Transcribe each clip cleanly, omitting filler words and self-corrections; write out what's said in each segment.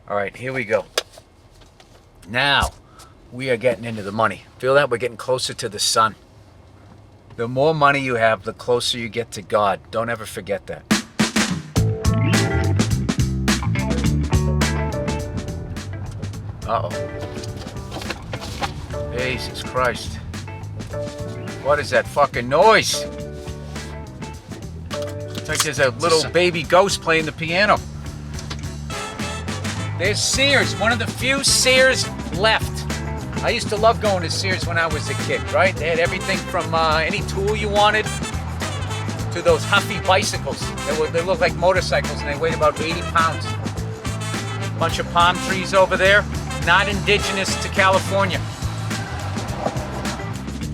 All right, here we go. Now, we are getting into the money. Feel that? We're getting closer to the sun. The more money you have, the closer you get to God. Don't ever forget that. Uh-oh. Jesus Christ. What is that fucking noise? It's like there's a little baby ghost playing the piano. There's Sears, one of the few Sears left. I used to love going to Sears when I was a kid, right? They had everything from any tool you wanted to those Huffy bicycles. They look like motorcycles and they weighed about 80 pounds. Bunch of palm trees over there, not indigenous to California.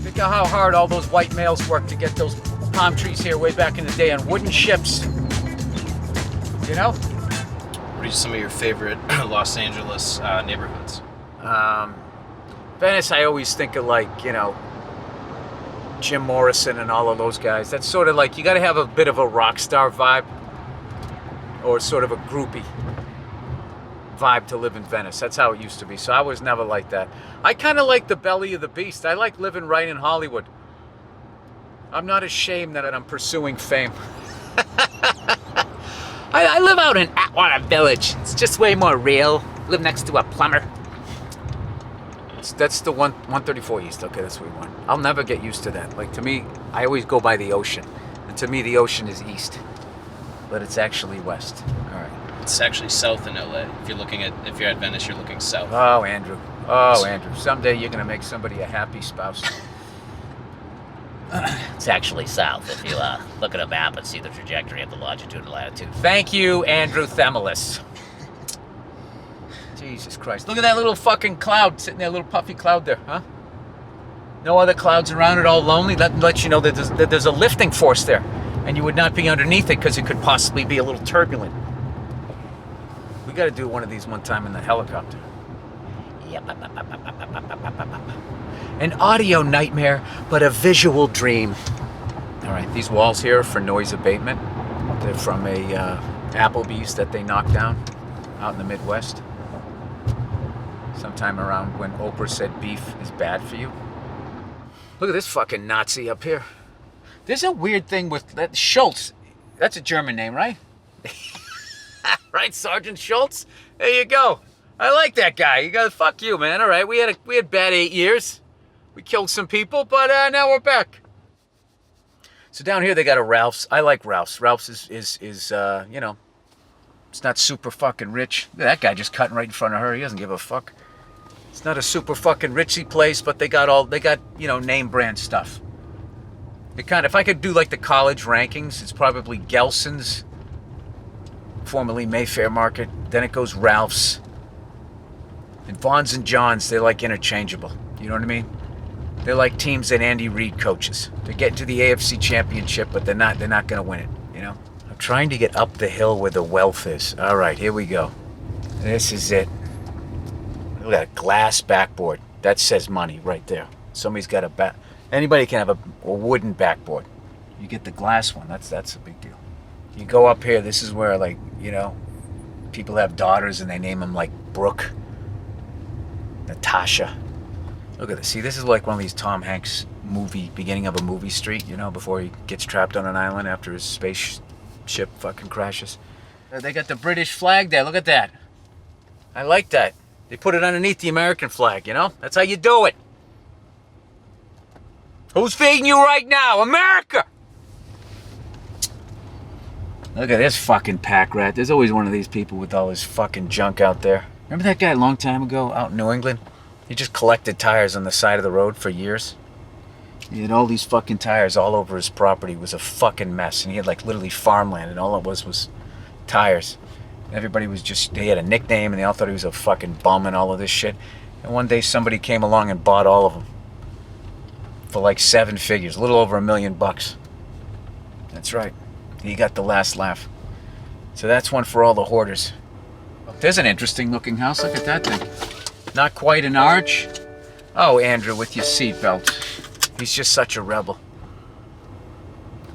Think of how hard all those white males worked to get those palm trees here way back in the day on wooden ships. You know? What are some of your favorite Los Angeles neighborhoods? Venice, I always think of like, you know, Jim Morrison and all of those guys. That's sort of like, you got to have a bit of a rock star vibe or sort of a groupie vibe to live in Venice. That's how it used to be. So I was never like that. I kind of like the belly of the beast. I like living right in Hollywood. I'm not ashamed that I'm pursuing fame. I live out in Atwater Village. It's just way more real. Live next to a plumber. That's the 134 East. Okay, that's what we want. I'll never get used to that. Like, to me, I always go by the ocean. And to me, the ocean is east. But it's actually west. All right. It's actually south in LA. If you're at Venice, you're looking south. Oh, Andrew. Oh, Andrew. Someday you're going to make somebody a happy spouse. It's actually south if you look at a map and see the trajectory of the longitude and latitude. Thank you, Andrew Themelis. Jesus Christ. Look at that little fucking cloud sitting there, little puffy cloud there, huh? No other clouds around it, all lonely. That lets you know that there's a lifting force there. And you would not be underneath it because it could possibly be a little turbulent. We got to do one of these one time in the helicopter. Yep. An audio nightmare, but a visual dream. All right, these walls here are for noise abatement. They're from a Applebee's that they knocked down out in the Midwest. Sometime around when Oprah said beef is bad for you. Look at this fucking Nazi up here. There's a weird thing with that Schultz. That's a German name, right? Right, Sergeant Schultz? There you go. I like that guy. You gotta fuck you, man. All right, we had bad 8 years. We killed some people, but now we're back. So down here they got a Ralph's. I like Ralph's. Ralph's is you know, it's not super fucking rich. That guy just cutting right in front of her. He doesn't give a fuck. It's not a super fucking richy place, but they got you know, name brand stuff. If I could do like the college rankings, it's probably Gelson's, formerly Mayfair Market. Then it goes Ralph's. And Vaughn's and John's, they're like interchangeable. You know what I mean? They're like teams that Andy Reid coaches. They're getting to the AFC Championship, but they're not going to win it, you know? I'm trying to get up the hill where the wealth is. All right, here we go. This is it. Look at a glass backboard. That says money right there. Somebody's got a anybody can have a wooden backboard. You get the glass one. That's a big deal. You go up here, this is where, like, you know, people have daughters and they name them like Brooke, Natasha. Look at this. See, this is like one of these Tom Hanks beginning of a movie street, you know, before he gets trapped on an island after his spaceship fucking crashes. They got the British flag there. Look at that. I like that. They put it underneath the American flag, you know? That's how you do it. Who's feeding you right now? America! Look at this fucking pack rat. There's always one of these people with all this fucking junk out there. Remember that guy a long time ago out in New England? He just collected tires on the side of the road for years. He had all these fucking tires all over his property. It was a fucking mess. And he had like literally farmland, and all it was tires. Everybody was just, they had a nickname and they all thought he was a fucking bum and all of this shit. And one day somebody came along and bought all of them for like 7 figures, a little over $1 million. That's right. He got the last laugh. So that's one for all the hoarders. There's an interesting looking house. Look at that thing. Not quite an arch. Oh, Andrew, with your seatbelt. He's just such a rebel.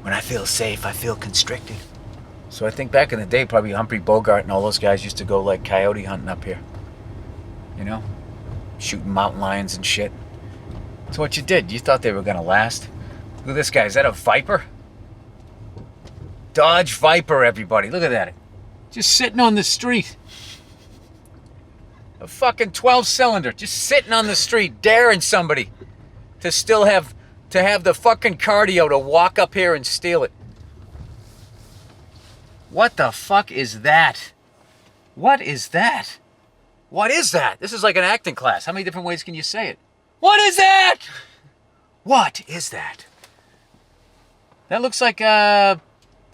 When I feel safe, I feel constricted. So I think back in the day, probably Humphrey Bogart and all those guys used to go like coyote hunting up here. You know? Shooting mountain lions and shit. That's what you did. You thought they were gonna last. Look at this guy. Is that a Viper? Dodge Viper, everybody. Look at that. Just sitting on the street. A fucking 12-cylinder. Just sitting on the street, daring somebody to still have the fucking cardio to walk up here and steal it. What the fuck is that? What is that? What is that? This is like an acting class. How many different ways can you say it? What is that? What is that? That looks like the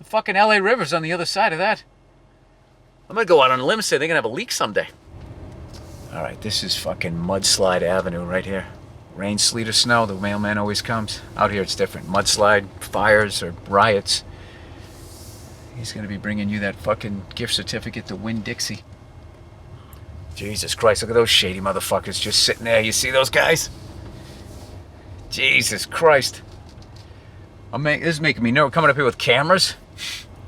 fucking LA River's on the other side of that. I'm gonna go out on a limb and say they're gonna have a leak someday. All right, this is fucking Mudslide Avenue right here. Rain, sleet, or snow, the mailman always comes. Out here it's different. Mudslide, fires, or riots. He's gonna be bringing you that fucking gift certificate to Winn-Dixie. Jesus Christ, look at those shady motherfuckers just sitting there. You see those guys? Jesus Christ. This is making me nervous. Coming up here with cameras.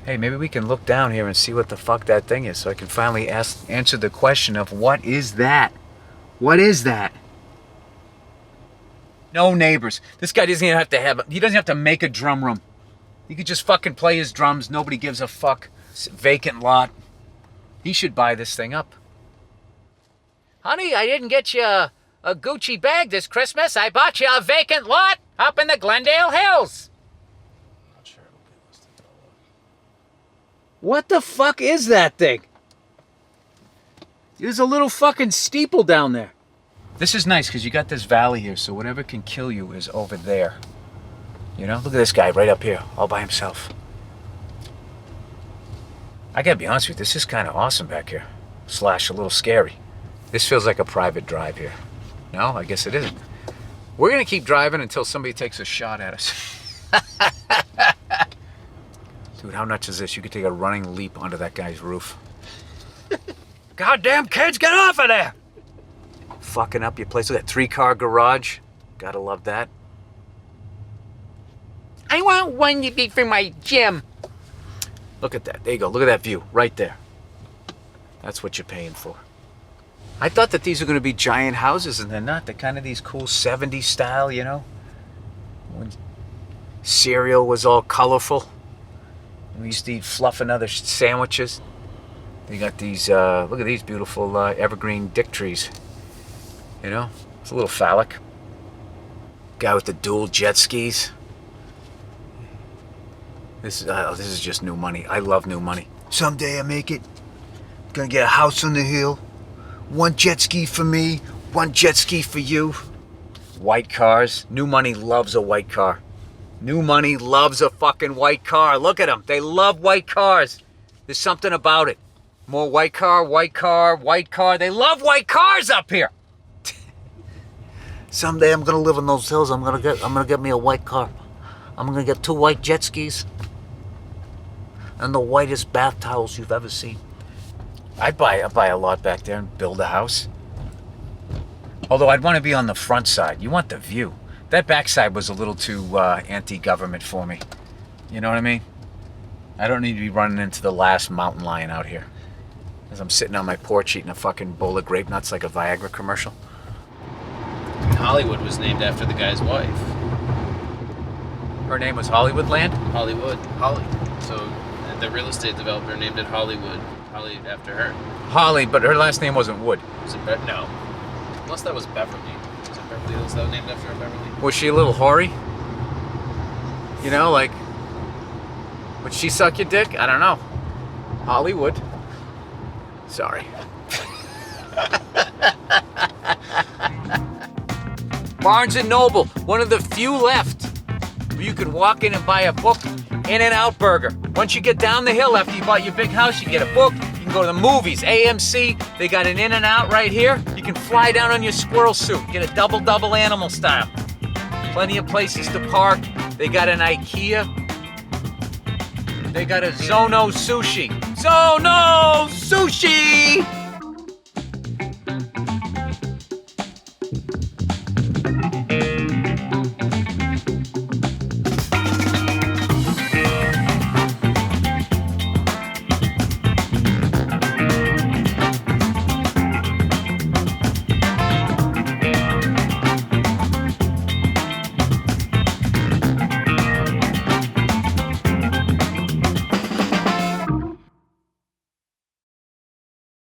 Hey, maybe we can look down here and see what the fuck that thing is so I can finally answer the question of what is that? What is that? No neighbors. This guy doesn't even have to he doesn't have to make a drum room. He could just fucking play his drums. Nobody gives a fuck. It's a vacant lot. He should buy this thing up. Honey, I didn't get you a Gucci bag this Christmas. I bought you a vacant lot up in the Glendale Hills. Not sure it'll be listed though. What the fuck is that thing? There's a little fucking steeple down there. This is nice because you got this valley here, so whatever can kill you is over there. You know, look at this guy right up here, all by himself. I gotta be honest with you, this is kind of awesome back here. / a little scary. This feels like a private drive here. No, I guess it isn't. We're gonna keep driving until somebody takes a shot at us. Dude, how nuts is this? You could take a running leap onto that guy's roof. Goddamn kids, get off of there! Fucking up your place. Look at that 3-car garage. Gotta love that. I want one to be for my gym. Look at that. There you go. Look at that view right there. That's what you're paying for. I thought that these were going to be giant houses, and they're not. They're kind of these cool 70s style, you know? When cereal was all colorful. We used to eat fluff and other sandwiches. They got these, look at these beautiful evergreen dick trees. You know? It's a little phallic. Guy with the dual jet skis. This is just new money. I love new money. Someday I make it. Gonna get a house on the hill. 1 jet ski for me, 1 jet ski for you. White cars. New money loves a white car. New money loves a fucking white car. Look at them. They love white cars. There's something about it. More white car, white car, white car. They love white cars up here. Someday I'm gonna live in those hills. I'm gonna get me a white car. I'm gonna get 2 white jet skis and the whitest bath towels you've ever seen. I'd buy a lot back there and build a house. Although I'd want to be on the front side. You want the view. That backside was a little too anti-government for me. You know what I mean? I don't need to be running into the last mountain lion out here. As I'm sitting on my porch eating a fucking bowl of grape nuts like a Viagra commercial. Hollywood was named after the guy's wife. Her name was Hollywood Land? Hollywood. Holly. So the real estate developer named it Hollywood. Holly after her. Holly, but her last name wasn't Wood. Was it no. Unless that was Beverly. Was it Beverly Hills that was named after Beverly? Was she a little hoary? You know, like, would she suck your dick? I don't know. Hollywood. Sorry. Barnes & Noble, one of the few left where you could walk in and buy a book. In-N-Out Burger. Once you get down the hill after you bought your big house, you get a book, you can go to the movies, AMC, they got an In-N-Out right here. You can fly down on your squirrel suit, get a double animal style. Plenty of places to park. They got an IKEA. They got a Zono Sushi. Zono Sushi!